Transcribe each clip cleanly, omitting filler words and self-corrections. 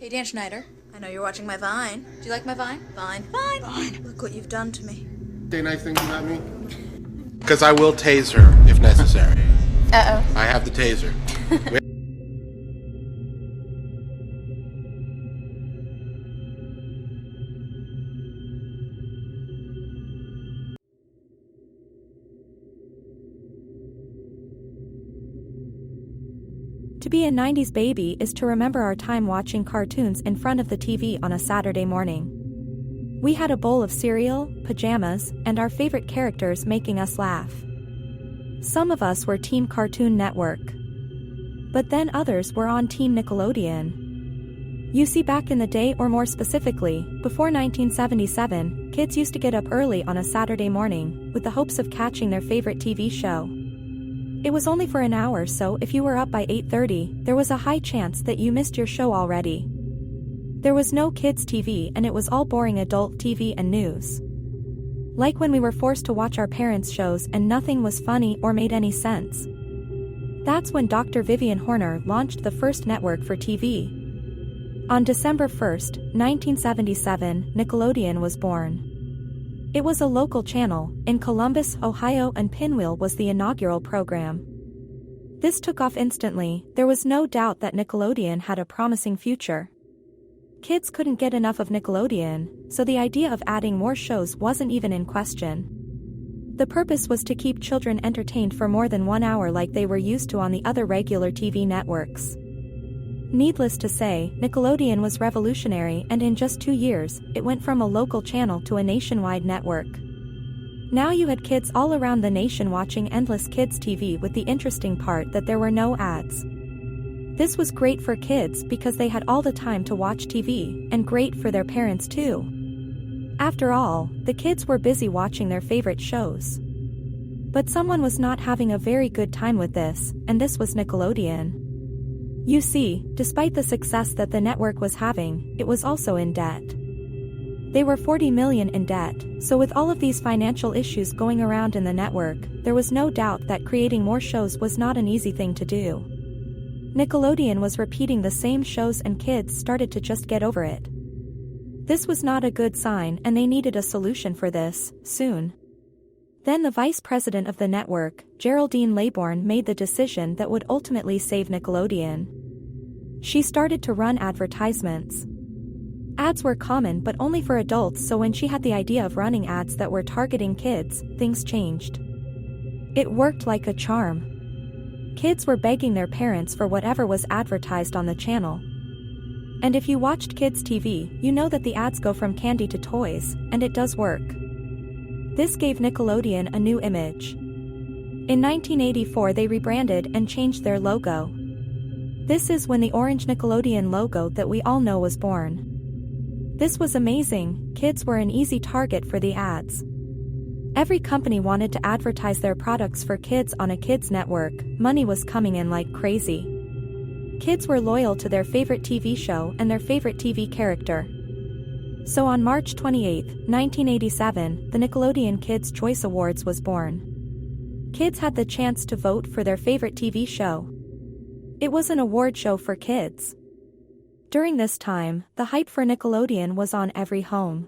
Hey, Dan Schneider. I know you're watching my Vine. Do you like my Vine? Vine. Vine. Vine. Look what you've done to me. Say nice things about me. Because I will tase her if necessary. Uh-oh. I have the taser. To be a 90s baby is to remember our time watching cartoons in front of the TV on a Saturday morning. We had a bowl of cereal, pajamas, and our favorite characters making us laugh. Some of us were Team Cartoon Network. But then others were on Team Nickelodeon. You see, back in the day, or more specifically, before 1977, kids used to get up early on a Saturday morning, with the hopes of catching their favorite TV show. It was only for an hour, so if you were up by 8:30, there was a high chance that you missed your show already. There was no kids' TV and it was all boring adult TV and news. Like when we were forced to watch our parents' shows and nothing was funny or made any sense. That's when Dr. Vivian Horner launched the first network for TV. On December 1st, 1977, Nickelodeon was born. It was a local channel, in Columbus, Ohio, and Pinwheel was the inaugural program. This took off instantly. There was no doubt that Nickelodeon had a promising future. Kids couldn't get enough of Nickelodeon, so the idea of adding more shows wasn't even in question. The purpose was to keep children entertained for more than 1 hour like they were used to on the other regular TV networks. Needless to say, Nickelodeon was revolutionary, and in just 2 years, it went from a local channel to a nationwide network. Now you had kids all around the nation watching endless kids' TV, with the interesting part that there were no ads. This was great for kids because they had all the time to watch TV, and great for their parents too. After all, the kids were busy watching their favorite shows. But someone was not having a very good time with this, and this was Nickelodeon. You see, despite the success that the network was having, it was also in debt. They were $40 million in debt, so with all of these financial issues going around in the network, there was no doubt that creating more shows was not an easy thing to do. Nickelodeon was repeating the same shows and kids started to just get over it. This was not a good sign and they needed a solution for this, soon. Then the vice president of the network, Geraldine Laybourne, made the decision that would ultimately save Nickelodeon. She started to run advertisements. Ads were common but only for adults, so when she had the idea of running ads that were targeting kids, things changed. It worked like a charm. Kids were begging their parents for whatever was advertised on the channel. And if you watched kids' TV, you know that the ads go from candy to toys, and it does work. This gave Nickelodeon a new image. In 1984 they rebranded and changed their logo. This is when the orange Nickelodeon logo that we all know was born. This was amazing. Kids were an easy target for the ads. Every company wanted to advertise their products for kids on a kids network. Money was coming in like crazy. Kids were loyal to their favorite TV show and their favorite TV character. So on March 28, 1987, the Nickelodeon Kids' Choice Awards was born. Kids had the chance to vote for their favorite TV show. It was an award show for kids. During this time, the hype for Nickelodeon was on every home.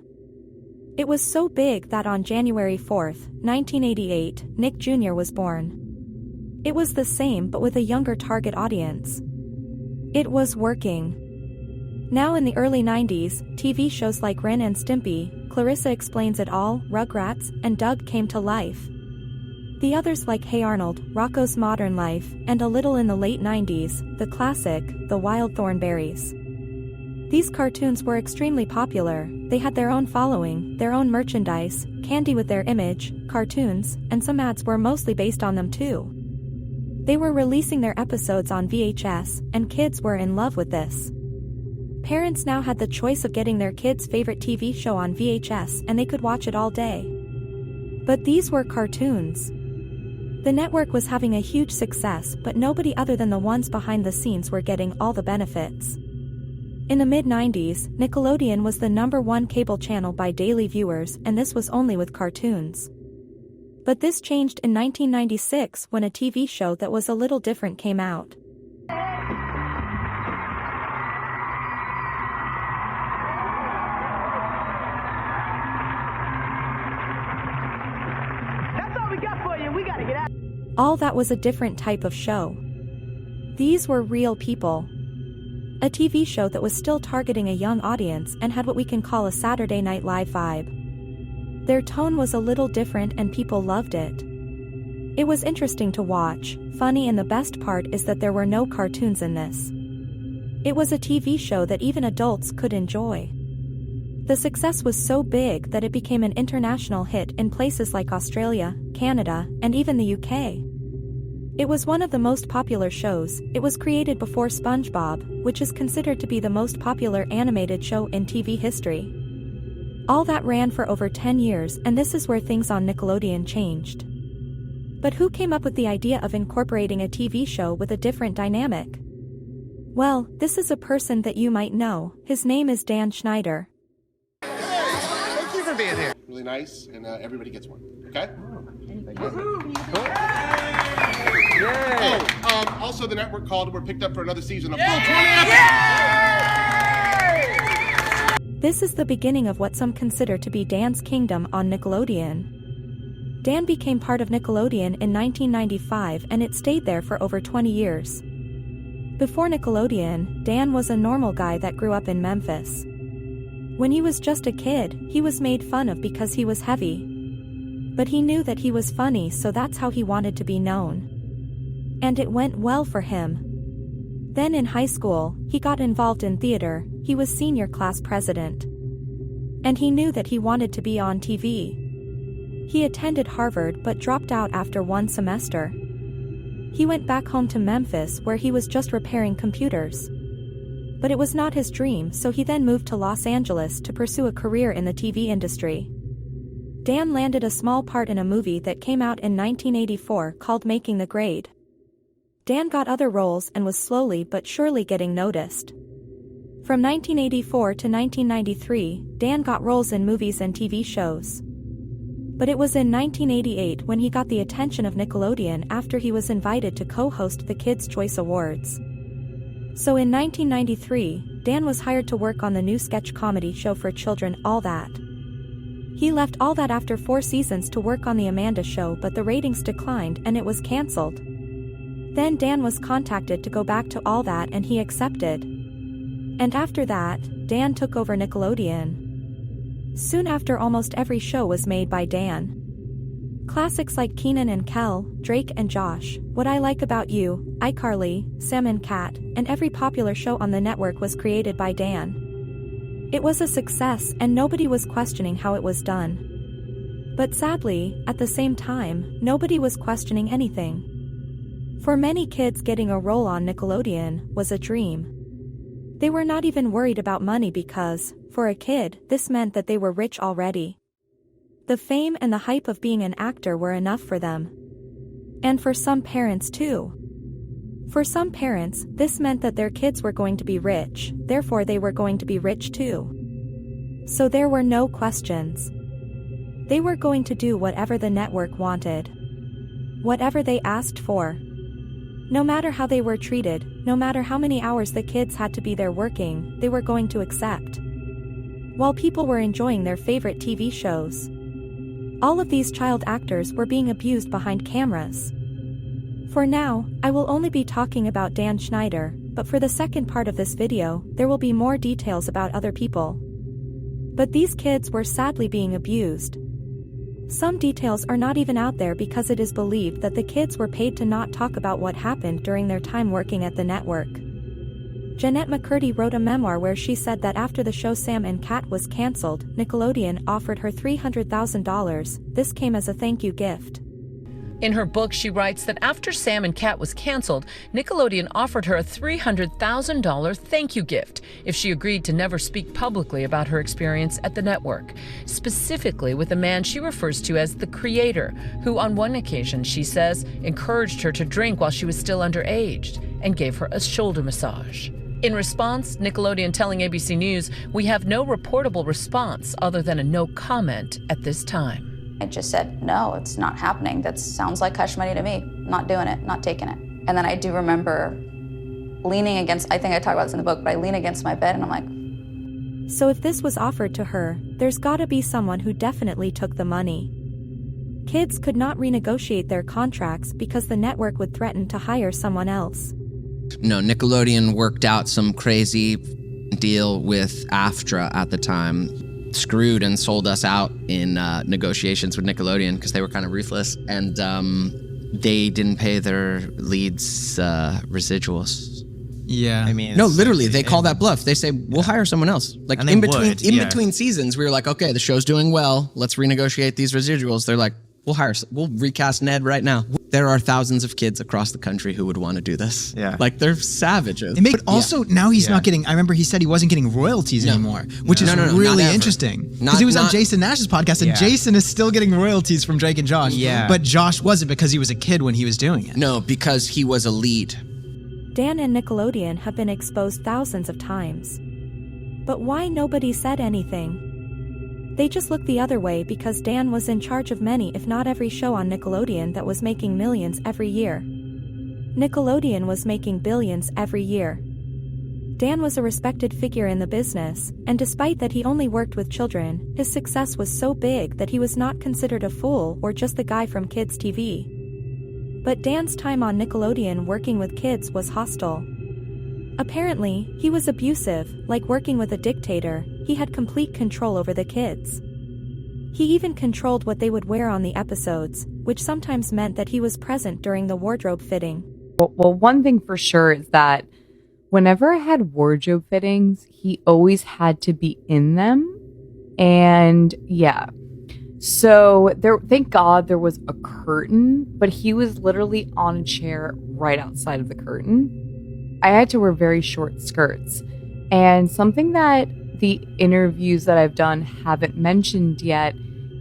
It was so big that on January 4, 1988, Nick Jr. was born. It was the same but with a younger target audience. It was working. Now in the early 90s, TV shows like Ren and Stimpy, Clarissa Explains It All, Rugrats, and Doug came to life. The others like Hey Arnold, Rocko's Modern Life, and a little in the late 90s, the classic, The Wild Thornberrys. These cartoons were extremely popular. They had their own following, their own merchandise, candy with their image, cartoons, and some ads were mostly based on them too. They were releasing their episodes on VHS, and kids were in love with this. Parents now had the choice of getting their kids' favorite TV show on VHS and they could watch it all day. But these were cartoons. The network was having a huge success, but nobody other than the ones behind the scenes were getting all the benefits. In the mid-90s, Nickelodeon was the #1 cable channel by daily viewers, and this was only with cartoons. But this changed in 1996 when a TV show that was a little different came out. All That was a different type of show. These were real people. A TV show that was still targeting a young audience and had what we can call a Saturday Night Live vibe. Their tone was a little different and people loved it. It was interesting to watch, funny, and the best part is that there were no cartoons in this. It was a TV show that even adults could enjoy. The success was so big that it became an international hit in places like Australia, Canada, and even the UK. It was one of the most popular shows. It was created before SpongeBob, which is considered to be the most popular animated show in TV history. All That ran for over 10 years, and this is where things on Nickelodeon changed. But who came up with the idea of incorporating a TV show with a different dynamic? Well, this is a person that you might know. His name is Dan Schneider. Thank you for being here. Really nice, and everybody gets one, okay? Oh, also the network called and we're picked up for another season of full 20 episodes. This is the beginning of what some consider to be Dan's kingdom on Nickelodeon. Dan became part of Nickelodeon in 1995 and it stayed there for over 20 years. Before Nickelodeon, Dan was a normal guy that grew up in Memphis. When he was just a kid, he was made fun of because he was heavy. But he knew that he was funny, so that's how he wanted to be known. And it went well for him. Then in high school, he got involved in theater. He was senior class president. And he knew that he wanted to be on TV. He attended Harvard but dropped out after one semester. He went back home to Memphis where he was just repairing computers. But it was not his dream, so he then moved to Los Angeles to pursue a career in the TV industry. Dan landed a small part in a movie that came out in 1984 called Making the Grade. Dan got other roles and was slowly but surely getting noticed. From 1984 to 1993, Dan got roles in movies and TV shows. But it was in 1988 when he got the attention of Nickelodeon after he was invited to co-host the Kids' Choice Awards. So in 1993, Dan was hired to work on the new sketch comedy show for children All That. He left All That after 4 seasons to work on The Amanda Show, but the ratings declined and it was cancelled. Then Dan was contacted to go back to All That and he accepted. And after that, Dan took over Nickelodeon. Soon after, almost every show was made by Dan. Classics like Kenan and Kel, Drake and Josh, What I Like About You, iCarly, Sam and Cat, and every popular show on the network was created by Dan. It was a success and nobody was questioning how it was done. But sadly, at the same time, nobody was questioning anything. For many kids, getting a role on Nickelodeon was a dream. They were not even worried about money because, for a kid, this meant that they were rich already. The fame and the hype of being an actor were enough for them. And for some parents too. For some parents, this meant that their kids were going to be rich, therefore they were going to be rich too. So there were no questions. They were going to do whatever the network wanted. Whatever they asked for. No matter how they were treated, no matter how many hours the kids had to be there working, they were going to accept. While people were enjoying their favorite TV shows. All of these child actors were being abused behind cameras. For now, I will only be talking about Dan Schneider, but for the second part of this video, there will be more details about other people. But these kids were sadly being abused. Some details are not even out there because it is believed that the kids were paid to not talk about what happened during their time working at the network. Jeanette McCurdy wrote a memoir where she said that after the show Sam and Cat was cancelled, Nickelodeon offered her $300,000. This came as a thank you gift. In her book, she writes that after Sam and Cat was canceled, Nickelodeon offered her a $300,000 thank you gift if she agreed to never speak publicly about her experience at the network, specifically with a man she refers to as the creator, who on one occasion, she says, encouraged her to drink while she was still underage and gave her a shoulder massage. In response, Nickelodeon telling ABC News, "We have no reportable response other than a no comment at this time." I just said, no, it's not happening. That sounds like hush money to me. Not doing it, not taking it. And then I do remember leaning against, I think I talk about this in the book, but I lean against my bed and I'm like. So if this was offered to her, there's gotta be someone who definitely took the money. Kids could not renegotiate their contracts because the network would threaten to hire someone else. No, Nickelodeon worked out some crazy deal with AFTRA at the time, screwed and sold us out in negotiations with Nickelodeon because they were kind of ruthless, and they didn't pay their leads residuals. Yeah. I mean, No, literally, they call that bluff. They say, we'll hire someone else. Like, And in they between would, yeah. between seasons, we were like, okay, the show's doing well. Let's renegotiate these residuals. They're like, we'll recast Ned right now. There are thousands of kids across the country who would want to do this. Yeah. Like, they're savages. But also, now he's Yeah. not getting, I remember he said he wasn't getting royalties anymore, which is No, really not ever. interesting. Not- Because he was on not- Jason Nash's podcast, and Yeah. Jason is still getting royalties from Drake and Josh. Yeah. But Josh wasn't because he was a kid when he was doing it. No, because he was a lead. Dan and Nickelodeon have been exposed thousands of times. But why nobody said anything? They just looked the other way because Dan was in charge of many, if not every show on Nickelodeon that was making millions every year. Nickelodeon was making billions every year. Dan was a respected figure in the business, and despite that he only worked with children, his success was so big that he was not considered a fool or just the guy from kids' TV. But Dan's time on Nickelodeon working with kids was hostile. Apparently, he was abusive, like working with a dictator. He had complete control over the kids. He even controlled what they would wear on the episodes, which sometimes meant that he was present during the wardrobe fitting. Well, one thing for sure is that whenever I had wardrobe fittings, he always had to be in them. And yeah. So thank God there was a curtain, but he was literally on a chair right outside of the curtain. I had to wear very short skirts. And something that the interviews that I've done haven't mentioned yet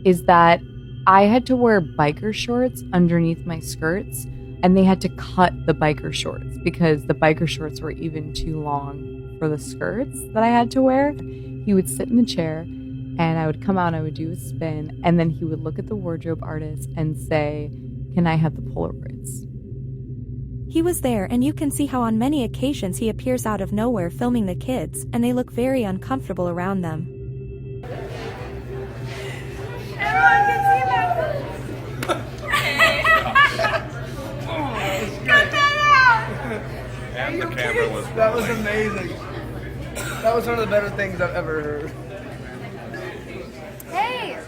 is that I had to wear biker shorts underneath my skirts, and they had to cut the biker shorts because the biker shorts were even too long for the skirts that I had to wear. He would sit in the chair, and I would come out and I would do a spin, and then he would look at the wardrobe artist and say, "Can I have the Polaroids?" He was there, and you can see how on many occasions he appears out of nowhere filming the kids, and they look very uncomfortable around them. Everyone can see my Cut that out! And the camera was That was amazing. That was one of the better things I've ever heard. Hey!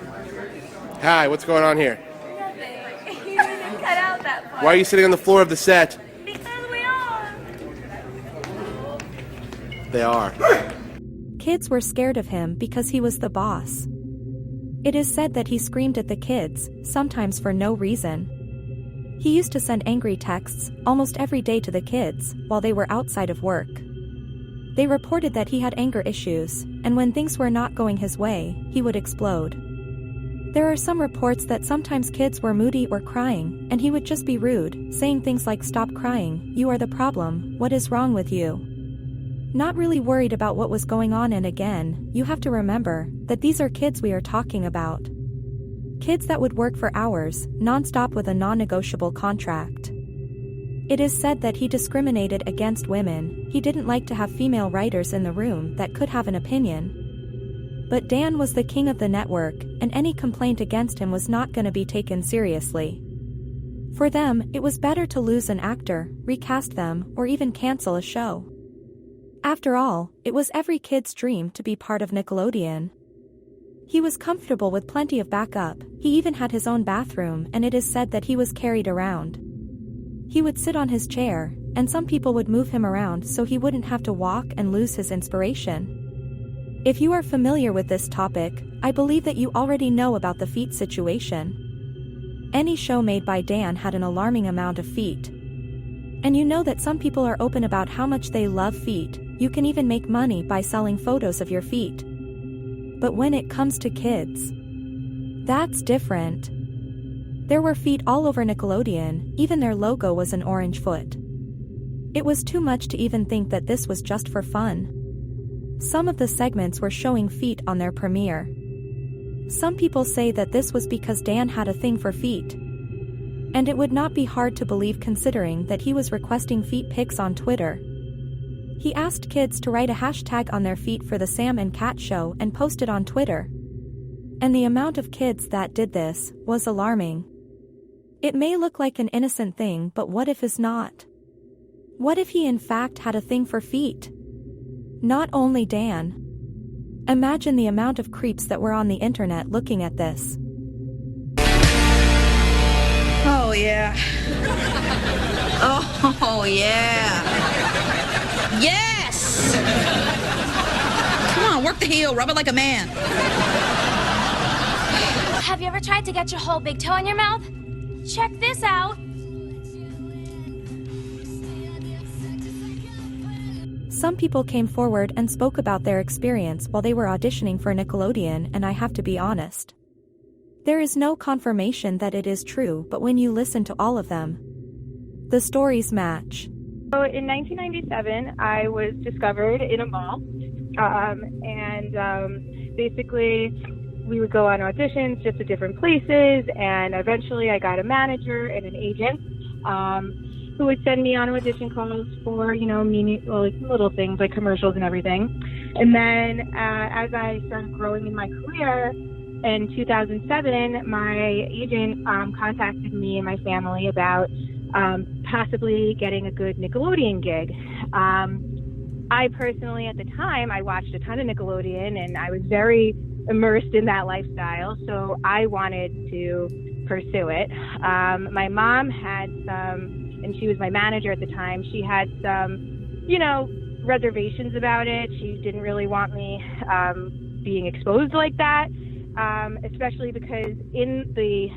Hi, what's going on here? Nothing. You didn't cut out that part. Why are you sitting on the floor of the set? Because we are. They are. Kids were scared of him because he was the boss. It is said that he screamed at the kids, sometimes for no reason. He used to send angry texts almost every day to the kids while they were outside of work. They reported that he had anger issues, and when things were not going his way, he would explode. There are some reports that sometimes kids were moody or crying, and he would just be rude, saying things like, "Stop crying, you are the problem, what is wrong with you?" Not really worried about what was going on, and again, you have to remember that these are kids we are talking about. Kids that would work for hours, non-stop with a non-negotiable contract. It is said that he discriminated against women. He didn't like to have female writers in the room that could have an opinion. But Dan was the king of the network, and any complaint against him was not going to be taken seriously. For them, it was better to lose an actor, recast them, or even cancel a show. After all, it was every kid's dream to be part of Nickelodeon. He was comfortable with plenty of backup. He even had his own bathroom, and it is said that he was carried around. He would sit on his chair, and some people would move him around so he wouldn't have to walk and lose his inspiration. If you are familiar with this topic, I believe that you already know about the feet situation. Any show made by Dan had an alarming amount of feet. And you know that some people are open about how much they love feet. You can even make money by selling photos of your feet. But when it comes to kids, that's different. There were feet all over Nickelodeon, even their logo was an orange foot. It was too much to even think that this was just for fun. Some of the segments were showing feet on their premiere. Some people say that this was because Dan had a thing for feet. And it would not be hard to believe considering that he was requesting feet pics on Twitter. He asked kids to write a hashtag on their feet for the Sam and Cat show and post it on Twitter. And the amount of kids that did this was alarming. It may look like an innocent thing, but what if is not? What if he in fact had a thing for feet? Not only Dan. Imagine the amount of creeps that were on the internet looking at this. Oh, yeah. Oh, yeah. Yes! Come on, work the heel, rub it like a man. Have you ever tried to get your whole big toe in your mouth? Check this out. Some people came forward and spoke about their experience while they were auditioning for Nickelodeon, and I have to be honest. There is no confirmation that it is true, but when you listen to all of them, the stories match. So in 1997, I was discovered in a mall, basically we would go on auditions just to different places, and eventually I got a manager and an agent who would send me on audition calls for, little things like commercials and everything. And then as I started growing in my career, in 2007, my agent contacted me and my family about possibly getting a good Nickelodeon gig. I personally, at the time, I watched a ton of Nickelodeon, and I was very immersed in that lifestyle, so I wanted to pursue it. My mom had some, and she was my manager at the time, she had some, reservations about it. She didn't really want me being exposed like that, especially because in the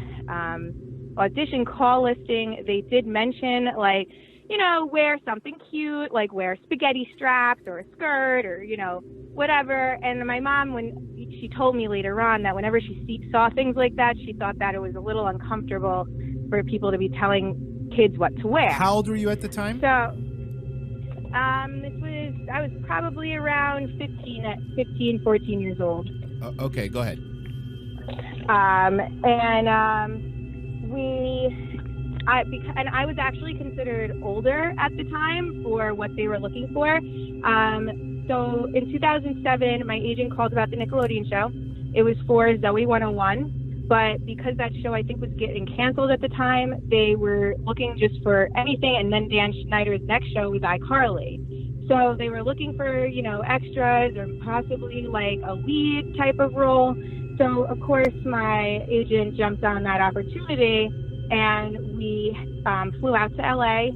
audition call listing, they did mention, wear something cute, like wear spaghetti straps or a skirt or, whatever. And my mom, when she told me later on that whenever she saw things like that, she thought that it was a little uncomfortable for people to be telling kids what to wear. How old were you at the time? So, I was probably around 14 years old. Okay, go ahead. I was actually considered older at the time for what they were looking for. So in 2007, my agent called about the Nickelodeon show. It was for Zoe 101, but because that show I think was getting canceled at the time, they were looking just for anything. And then Dan Schneider's next show was iCarly. So they were looking for, extras or possibly like a lead type of role. So of course my agent jumped on that opportunity, and we flew out to LA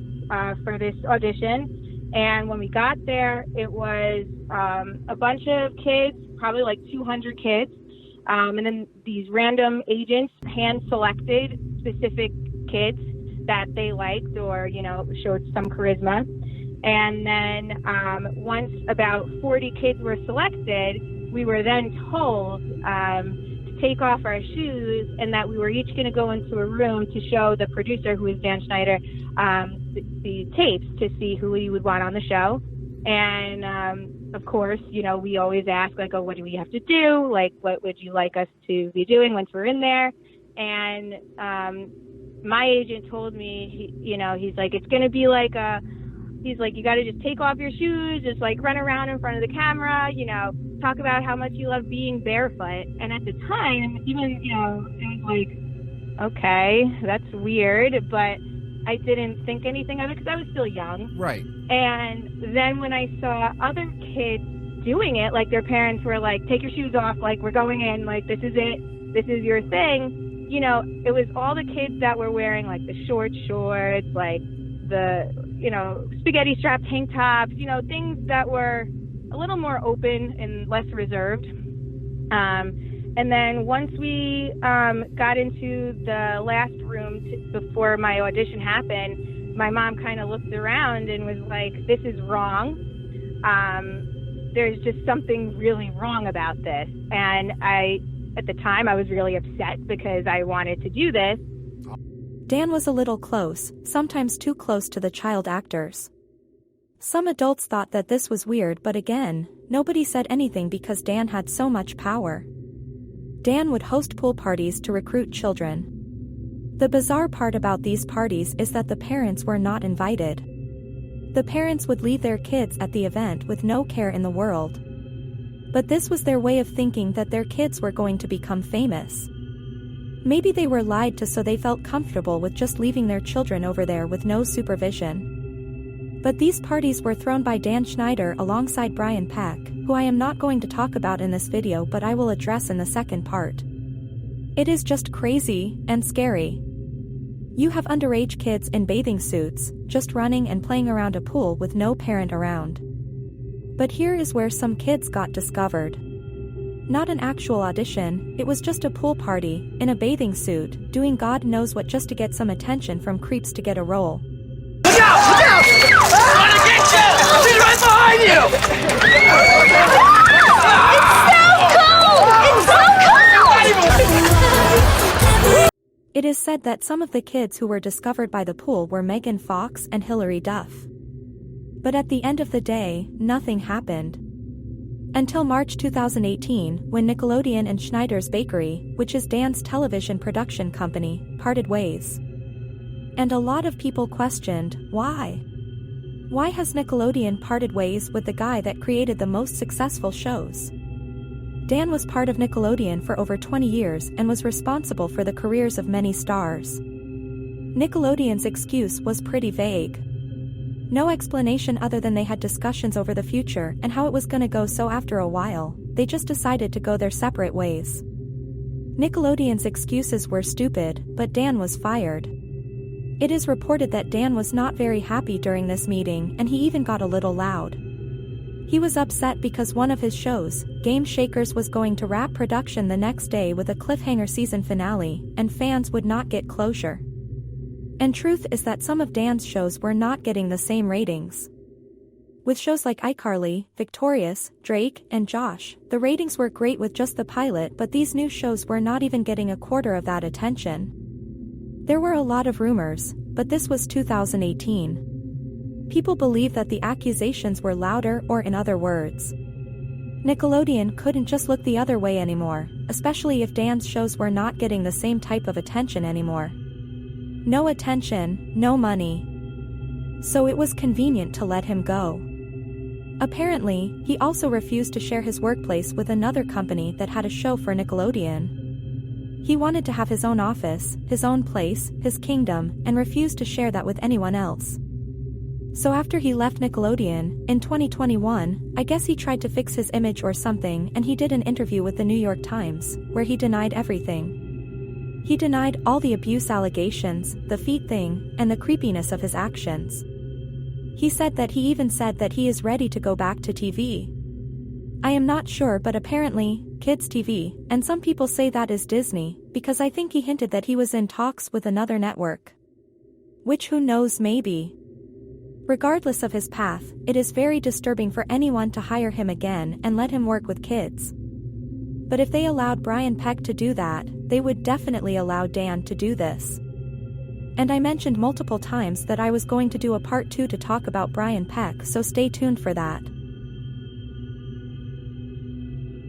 for this audition. And when we got there, it was a bunch of kids, probably like 200 kids. And then these random agents hand-selected specific kids that they liked or, showed some charisma. And then once about 40 kids were selected, we were then told to take off our shoes and that we were each going to go into a room to show the producer, who is Dan Schneider, the tapes to see who we would want on the show. And of course, we always ask, like, oh, what do we have to do? Like, what would you like us to be doing once we're in there? And my agent told me, he's like, it's going to be like he's like, you got to just take off your shoes, just like run around in front of the camera, talk about how much you love being barefoot. And at the time, even, it was like, okay, that's weird, but I didn't think anything of it because I was still young. Right. And then when I saw other kids doing it, like their parents were like, take your shoes off, like we're going in, like this is it, this is your thing. It was all the kids that were wearing like the short shorts, like the, spaghetti strap tank tops, things that were a little more open and less reserved. And then once we got into the last room before my audition happened, my mom kind of looked around and was like, this is wrong. There's just something really wrong about this. And at the time, I was really upset because I wanted to do this. Dan was a little close, sometimes too close to the child actors. Some adults thought that this was weird, but again, nobody said anything because Dan had so much power. Dan would host pool parties to recruit children. The bizarre part about these parties is that the parents were not invited. The parents would leave their kids at the event with no care in the world. But this was their way of thinking that their kids were going to become famous. Maybe they were lied to so they felt comfortable with just leaving their children over there with no supervision. But these parties were thrown by Dan Schneider alongside Brian Peck, who I am not going to talk about in this video but I will address in the second part. It is just crazy and scary. You have underage kids in bathing suits, just running and playing around a pool with no parent around. But here is where some kids got discovered. Not an actual audition, it was just a pool party, in a bathing suit, doing God knows what just to get some attention from creeps to get a role. Look out! Look out! I'm gonna get you! She's right behind you! It's so cool! It is said that some of the kids who were discovered by the pool were Megan Fox and Hilary Duff. But at the end of the day, nothing happened. Until March 2018, when Nickelodeon and Schneider's Bakery, which is Dan's television production company, parted ways. And a lot of people questioned, why? Why has Nickelodeon parted ways with the guy that created the most successful shows? Dan was part of Nickelodeon for over 20 years and was responsible for the careers of many stars. Nickelodeon's excuse was pretty vague. No explanation other than they had discussions over the future and how it was gonna go, so after a while, they just decided to go their separate ways. Nickelodeon's excuses were stupid, but Dan was fired. It is reported that Dan was not very happy during this meeting and he even got a little loud. He was upset because one of his shows, Game Shakers, was going to wrap production the next day with a cliffhanger season finale, and fans would not get closure. And truth is that some of Dan's shows were not getting the same ratings. With shows like iCarly, Victorious, Drake, and Josh, the ratings were great with just the pilot, but these new shows were not even getting a quarter of that attention. There were a lot of rumors, but this was 2018. People believed that the accusations were louder, or in other words, Nickelodeon couldn't just look the other way anymore, especially if Dan's shows were not getting the same type of attention anymore. No attention, no money. So it was convenient to let him go. Apparently, he also refused to share his workplace with another company that had a show for Nickelodeon. He wanted to have his own office, his own place, his kingdom, and refused to share that with anyone else. So after he left Nickelodeon, in 2021, I guess he tried to fix his image or something, and he did an interview with the New York Times, where he denied everything. He denied all the abuse allegations, the feet thing, and the creepiness of his actions. He said that he even said that he is ready to go back to TV. I am not sure, but apparently, kids TV, and some people say that is Disney, because I think he hinted that he was in talks with another network. Which, who knows, maybe. Regardless of his path, it is very disturbing for anyone to hire him again and let him work with kids. But if they allowed Brian Peck to do that, they would definitely allow Dan to do this. And I mentioned multiple times that I was going to do a part 2 to talk about Brian Peck, so stay tuned for that.